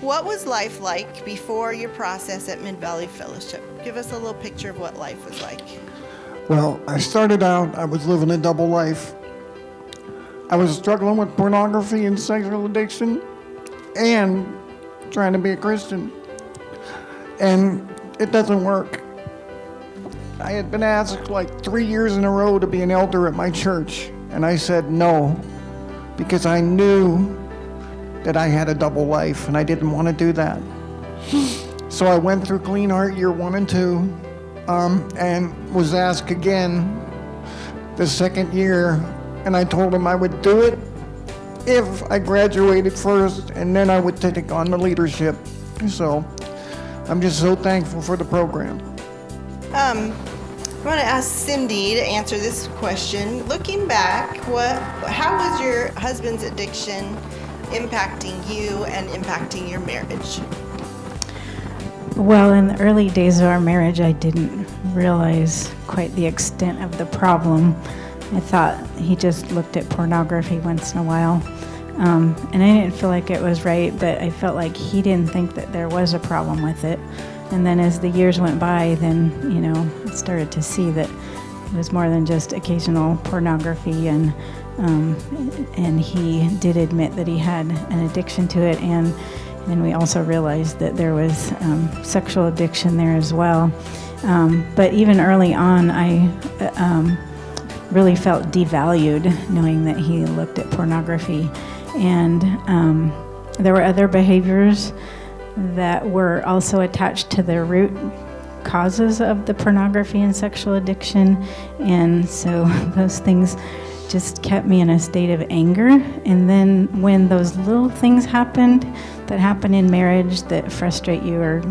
What was life like before your process at Mid-Valley Fellowship? Give us a little picture of what life was like. Well, I started out, I was living a double life. I was struggling with pornography and sexual addiction and trying to be a Christian. And it doesn't work. I had been asked like 3 years in a row to be an elder at my church, and I said no, because I knew that I had a double life, and I didn't want to do that. So I went through Clean Heart year 1 and 2, and was asked again the second year, and I told him I would do it if I graduated first, and then I would take on the leadership. So I'm just so thankful for the program. I want to ask Cindy to answer this question. Looking back, how was your husband's addiction impacting you and impacting your marriage? Well, in the early days of our marriage, I didn't realize quite the extent of the problem. I thought he just looked at pornography once in a while. And I didn't feel like it was right, but I felt like he didn't think that there was a problem with it. And then as the years went by, then, I started to see that it was more than just occasional pornography, and he did admit that he had an addiction to it, and we also realized that there was sexual addiction there as well. But even early on, I really felt devalued knowing that he looked at pornography. And there were other behaviors that were also attached to the root causes of the pornography and sexual addiction. And so those things just kept me in a state of anger. And then when those little things happened that happen in marriage that frustrate you or,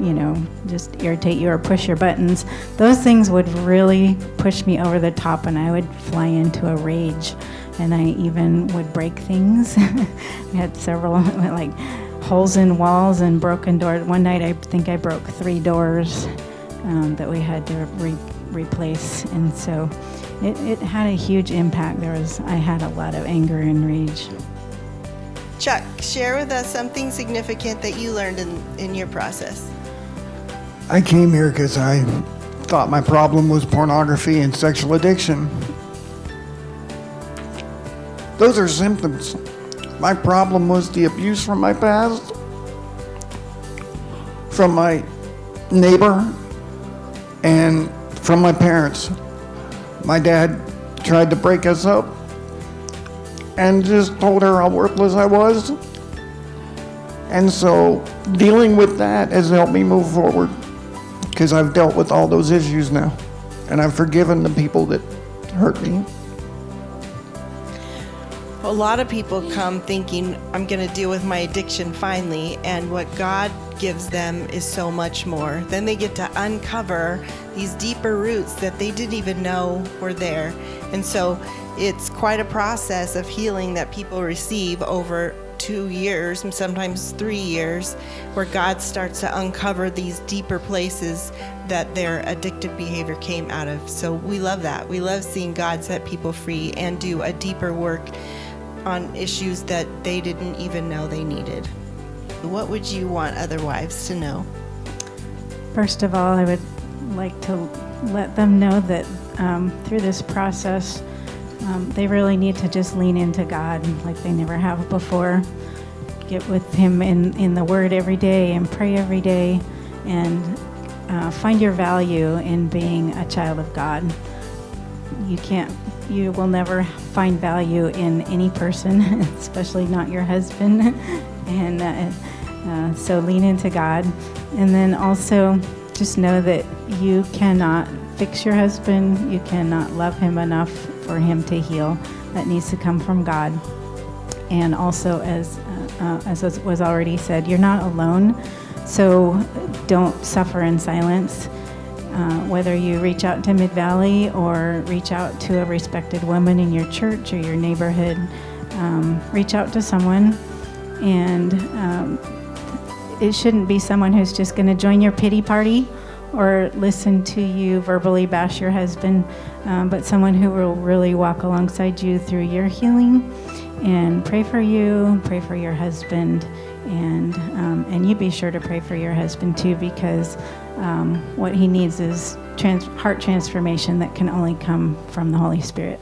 just irritate you or push your buttons, those things would really push me over the top, and I would fly into a rage. And I even would break things. We had several like holes in walls and broken doors. One night I think I broke 3 doors that we had to replace. And so it had a huge impact. I had a lot of anger and rage. Chuck, share with us something significant that you learned in your process. I came here because I thought my problem was pornography and sexual addiction. Those are symptoms. My problem was the abuse from my past, from my neighbor, and from my parents. My dad tried to break us up and just told her how worthless I was. And so dealing with that has helped me move forward, because I've dealt with all those issues now, and I've forgiven the people that hurt me. A lot of people come thinking, I'm going to deal with my addiction finally, and what God gives them is so much more. Then they get to uncover these deeper roots that they didn't even know were there. And so it's quite a process of healing that people receive over 2 years and sometimes 3 years, where God starts to uncover these deeper places that their addictive behavior came out of. So we love that. We love seeing God set people free and do a deeper work on issues that they didn't even know they needed. What would you want other wives to know? First of all, I would like to let them know that through this process, they really need to just lean into God like they never have before. Get with Him in the Word every day and pray every day, and find your value in being a child of God. You will never find value in any person, especially not your husband. And so lean into God. And then also just know that you cannot fix your husband. You cannot love him enough for him to heal. That needs to come from God. And also, as was already said, you're not alone. So don't suffer in silence. Whether you reach out to Mid-Valley or reach out to a respected woman in your church or your neighborhood, reach out to someone. And it shouldn't be someone who's just going to join your pity party or listen to you verbally bash your husband, but someone who will really walk alongside you through your healing and pray for you, pray for your husband, And you be sure to pray for your husband too, because what he needs is heart transformation that can only come from the Holy Spirit.